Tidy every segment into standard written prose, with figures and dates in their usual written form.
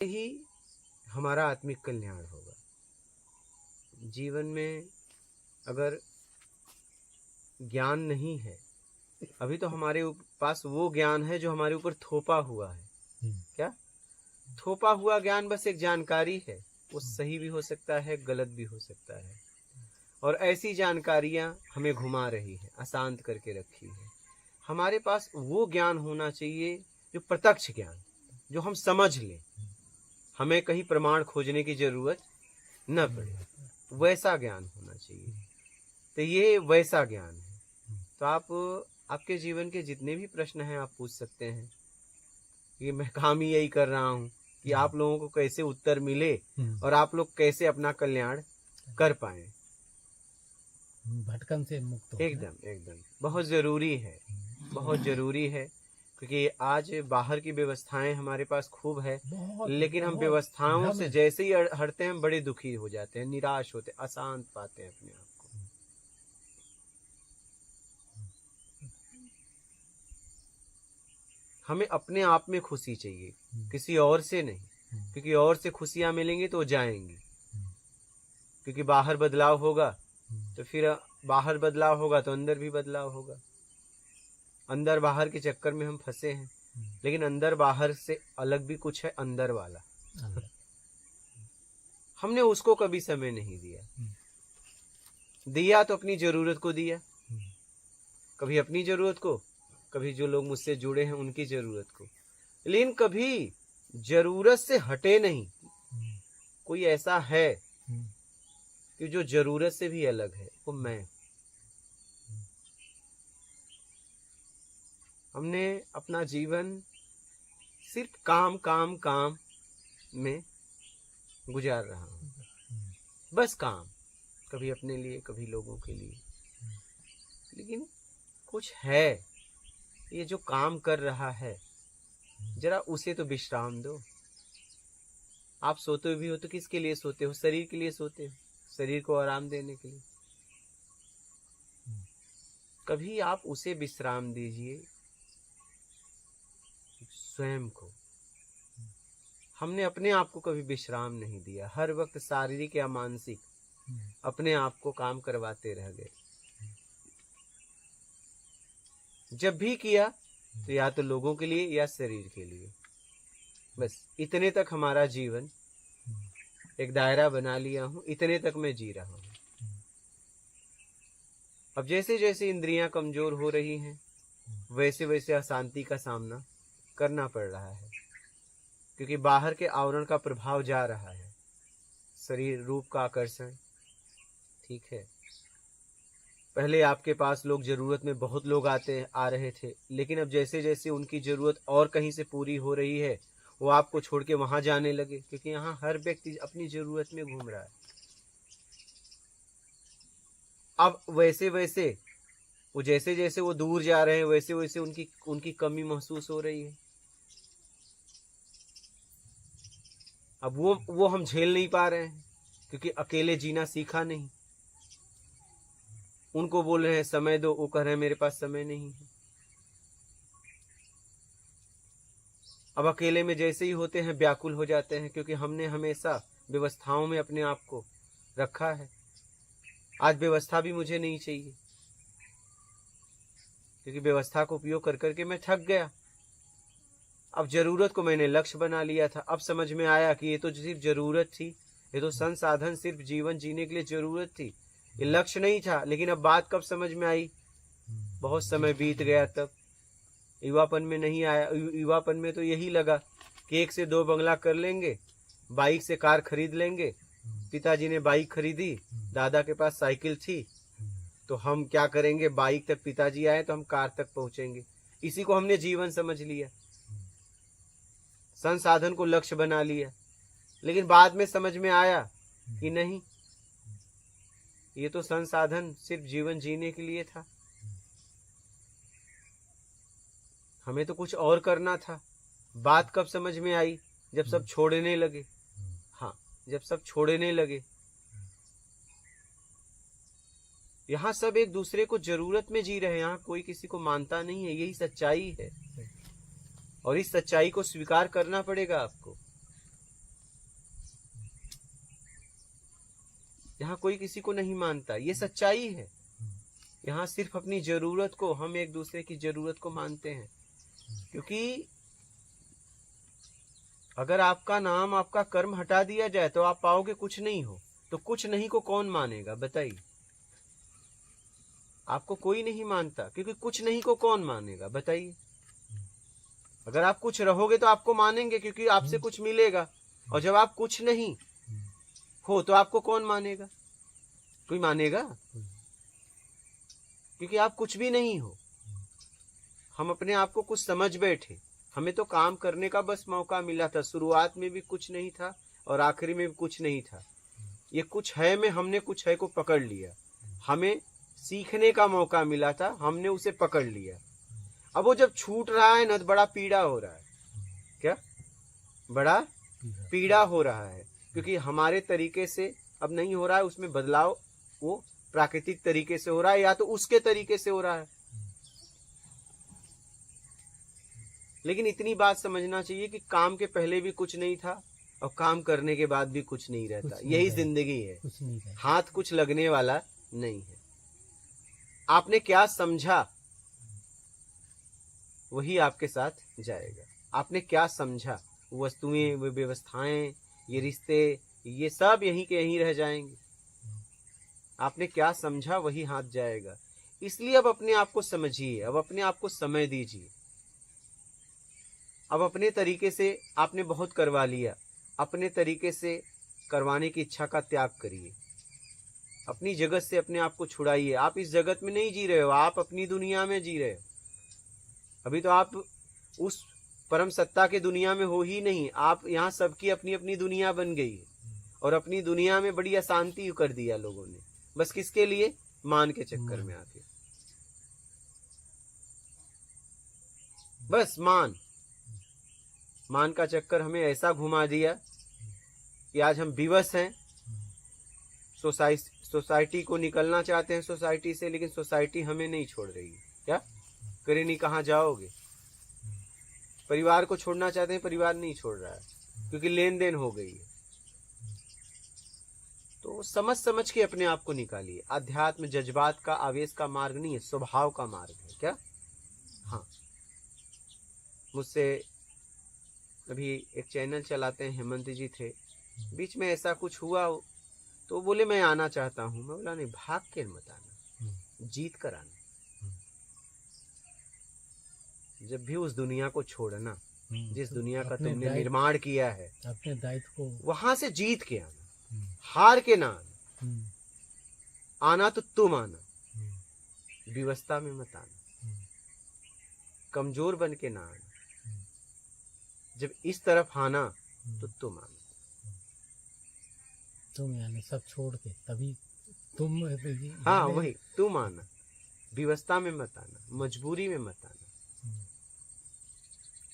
ही हमारा आत्मिक कल्याण होगा। जीवन में अगर ज्ञान नहीं है, अभी तो हमारे पास वो ज्ञान है जो हमारे ऊपर थोपा हुआ है। क्या थोपा हुआ ज्ञान बस एक जानकारी है, वो सही भी हो सकता है, गलत भी हो सकता है। और ऐसी जानकारियां हमें घुमा रही है, अशांत करके रखी है। हमारे पास वो ज्ञान होना चाहिए जो प्रत्यक्ष ज्ञान, जो हम समझ लें, हमें कहीं प्रमाण खोजने की जरूरत न पड़े, वैसा ज्ञान होना चाहिए। तो ये वैसा ज्ञान है। तो आपके जीवन के जितने भी प्रश्न हैं आप पूछ सकते हैं। ये मैं काम ही यही कर रहा हूँ कि आप लोगों को कैसे उत्तर मिले और आप लोग कैसे अपना कल्याण कर पाए, भटकन से मुक्त हो। एकदम बहुत जरूरी है, बहुत जरूरी है। क्योंकि आज बाहर की व्यवस्थाएं हमारे पास खूब है, लेकिन हम व्यवस्थाओं से जैसे ही हटते हैं हम बड़े दुखी हो जाते हैं, निराश होते हैं, अशांत पाते हैं अपने आप को। हमें अपने आप में खुशी चाहिए, किसी और से नहीं, क्योंकि और से खुशियां मिलेंगी तो जाएंगी। क्योंकि बाहर बदलाव होगा तो फिर बाहर बदलाव होगा तो अंदर भी बदलाव होगा। अंदर बाहर के चक्कर में हम फंसे हैं, लेकिन अंदर बाहर से अलग भी कुछ है, अंदर वाला। हमने उसको कभी समय नहीं दिया तो अपनी जरूरत को दिया, कभी अपनी जरूरत को, कभी जो लोग मुझसे जुड़े हैं उनकी जरूरत को, लेकिन कभी जरूरत से हटे नहीं। कोई ऐसा है कि जो जरूरत से भी अलग है, वो मैं। हमने अपना जीवन सिर्फ काम काम काम में गुजार रहा हूं, बस काम, कभी अपने लिए कभी लोगों के लिए। लेकिन कुछ है, ये जो काम कर रहा है जरा उसे तो विश्राम दो। आप सोते भी हो तो किसके लिए सोते हो? शरीर के लिए सोते हो, शरीर को आराम देने के लिए। कभी आप उसे विश्राम दीजिए, स्वयं को। हमने अपने आप को कभी विश्राम नहीं दिया, हर वक्त शारीरिक या मानसिक अपने आप को काम करवाते रह गए। जब भी किया तो या तो लोगों के लिए या शरीर के लिए, बस इतने तक हमारा जीवन एक दायरा बना लिया हूं, इतने तक मैं जी रहा हूं। अब जैसे जैसे इंद्रियां कमजोर हो रही हैं, वैसे वैसे अशांति का सामना करना पड़ रहा है। क्योंकि बाहर के आवरण का प्रभाव जा रहा है, शरीर रूप का आकर्षण, ठीक है। पहले आपके पास लोग जरूरत में बहुत लोग आ रहे थे, लेकिन अब जैसे जैसे उनकी जरूरत और कहीं से पूरी हो रही है, वो आपको छोड़ के वहां जाने लगे, क्योंकि यहाँ हर व्यक्ति अपनी जरूरत में घूम रहा है। अब वैसे वैसे वो जैसे जैसे वो दूर जा रहे हैं, वैसे वैसे उनकी कमी महसूस हो रही है। अब वो हम झेल नहीं पा रहे हैं, क्योंकि अकेले जीना सीखा नहीं। उनको बोल रहे हैं समय दो, वो कह रहे हैं मेरे पास समय नहीं है। अब अकेले में जैसे ही होते हैं व्याकुल हो जाते हैं, क्योंकि हमने हमेशा व्यवस्थाओं में अपने आप को रखा है। आज व्यवस्था भी मुझे नहीं चाहिए, क्योंकि व्यवस्था को उपयोग कर करके मैं थक गया। अब जरूरत को मैंने लक्ष्य बना लिया था, अब समझ में आया कि ये तो सिर्फ जरूरत थी, ये तो संसाधन सिर्फ जीवन जीने के लिए जरूरत थी, ये लक्ष्य नहीं था। लेकिन अब बात कब समझ में आई? बहुत समय बीत गया, तब युवापन में नहीं आया। युवापन में तो यही लगा कि 1 से 2 बंगला कर लेंगे, बाइक से कार खरीद लेंगे। पिताजी ने बाइक खरीदी, दादा के पास साइकिल थी, तो हम क्या करेंगे, बाइक तक पिताजी आए तो हम कार तक पहुंचेंगे। इसी को हमने जीवन समझ लिया, संसाधन को लक्ष्य बना लिया। लेकिन बाद में समझ में आया कि नहीं, ये तो संसाधन सिर्फ जीवन जीने के लिए था, हमें तो कुछ और करना था। बात कब समझ में आई? जब सब छोड़ने लगे। हाँ, जब सब छोड़ने लगे। यहाँ सब एक दूसरे को जरूरत में जी रहे हैं, यहाँ कोई किसी को मानता नहीं है, यही सच्चाई है। और इस सच्चाई को स्वीकार करना पड़ेगा आपको। यहाँ कोई किसी को नहीं मानता, ये सच्चाई है। यहाँ सिर्फ अपनी जरूरत को, हम एक दूसरे की जरूरत को मानते हैं। क्योंकि अगर आपका नाम, आपका कर्म हटा दिया जाए तो आप पाओगे कुछ नहीं हो। तो कुछ नहीं को कौन मानेगा बताइए? आपको कोई नहीं मानता, क्योंकि कुछ नहीं को कौन मानेगा बताइए? अगर आप कुछ रहोगे तो आपको मानेंगे, क्योंकि आपसे कुछ मिलेगा। और जब आप कुछ नहीं हो तो आपको कौन मानेगा? कोई मानेगा? क्योंकि आप कुछ भी नहीं हो। हम अपने आप को कुछ समझ बैठे, हमें तो काम करने का बस मौका मिला था। शुरुआत में भी कुछ नहीं था और आखिरी में भी कुछ नहीं था। ये कुछ है में हमने कुछ है को पकड़ लिया। हमें सीखने का मौका मिला था, हमने उसे पकड़ लिया। अब वो जब छूट रहा है ना तो बड़ा पीड़ा हो रहा है। क्या? बड़ा पीड़ा हो रहा है, क्योंकि हमारे तरीके से अब नहीं हो रहा है। उसमें बदलाव वो प्राकृतिक तरीके से हो रहा है या तो उसके तरीके से हो रहा है। लेकिन इतनी बात समझना चाहिए कि काम के पहले भी कुछ नहीं था और काम करने के बाद भी कुछ नहीं रहता। यही जिंदगी है। हाथ कुछ लगने वाला नहीं है। आपने क्या समझा वही आपके साथ जाएगा। आपने क्या समझा, वस्तुएं, वो व्यवस्थाएं, ये रिश्ते, ये सब यहीं के यहीं रह जाएंगे। आपने क्या समझा वही हाथ जाएगा। इसलिए अब अपने आप को समझिए, अब अपने आप को समय दीजिए। अब अपने तरीके से आपने बहुत करवा लिया, अपने तरीके से करवाने की इच्छा का त्याग करिए। अपनी जगत से अपने आप को छुड़ाइए। आप इस जगत में नहीं जी रहे हो, आप अपनी दुनिया में जी रहे हो। अभी तो आप उस परम सत्ता के दुनिया में हो ही नहीं। आप यहाँ सबकी अपनी अपनी दुनिया बन गई है और अपनी दुनिया में बड़ी अशांति कर दिया लोगों ने। बस किसके लिए? मान के चक्कर में आके। बस मान का चक्कर हमें ऐसा घुमा दिया कि आज हम विवश हैं। सोसाइटी को निकलना चाहते हैं सोसाइटी से, लेकिन सोसाइटी हमें नहीं छोड़ रही है। क्या करें? नहीं, कहाँ जाओगे? परिवार को छोड़ना चाहते हैं, परिवार नहीं छोड़ रहा है, क्योंकि लेन देन हो गई है। तो समझ समझ के अपने आप को निकालिए। अध्यात्म जज्बात का, आवेश का मार्ग नहीं है, स्वभाव का मार्ग है। क्या? हाँ, मुझसे अभी एक चैनल चलाते हैं, हेमंत जी थे। बीच में ऐसा कुछ हुआ तो बोले मैं आना चाहता हूँ। मैं बोला नहीं, भाग के मत आना, जीत कर आना। जब भी उस दुनिया को छोड़ना जिस दुनिया का तुमने निर्माण किया है, अपने दायित्व को वहां से जीत के आना, हार के ना आना। आना तो तुम आना, विवस्था में मत आना, कमजोर बन के ना आना। जब इस तरफ आना तो तुम आना, तुम यानी सब छोड़ के तभी तुम। हाँ वही, तुम आना, विवस्था में मत आना, मजबूरी में मत आना।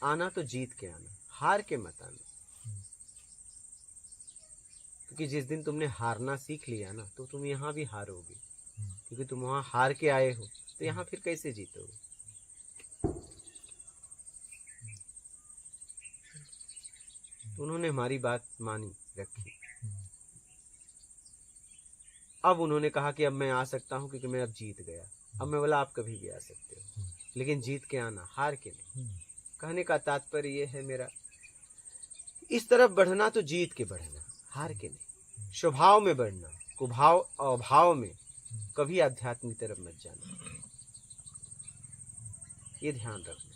आना तो जीत के आना, हार के मत आना। क्योंकि जिस दिन तुमने हारना सीख लिया ना तो तुम यहाँ भी हारोगे, क्योंकि तुम वहां हार के आए हो, तो यहाँ फिर कैसे जीतोगे? तो उन्होंने हमारी बात मानी, रखी। अब उन्होंने कहा कि अब मैं आ सकता हूँ, क्योंकि मैं अब जीत गया। अब मैं बोला आप कभी भी आ सकते हो, लेकिन जीत के आना, हार के नहीं। कहने का तात्पर्य ये है मेरा, इस तरफ बढ़ना तो जीत के बढ़ना, हार के नहीं। स्वभाव में बढ़ना, कुभाव अभाव में कभी आध्यात्मिक तरफ मत जाना। ये ध्यान रखना।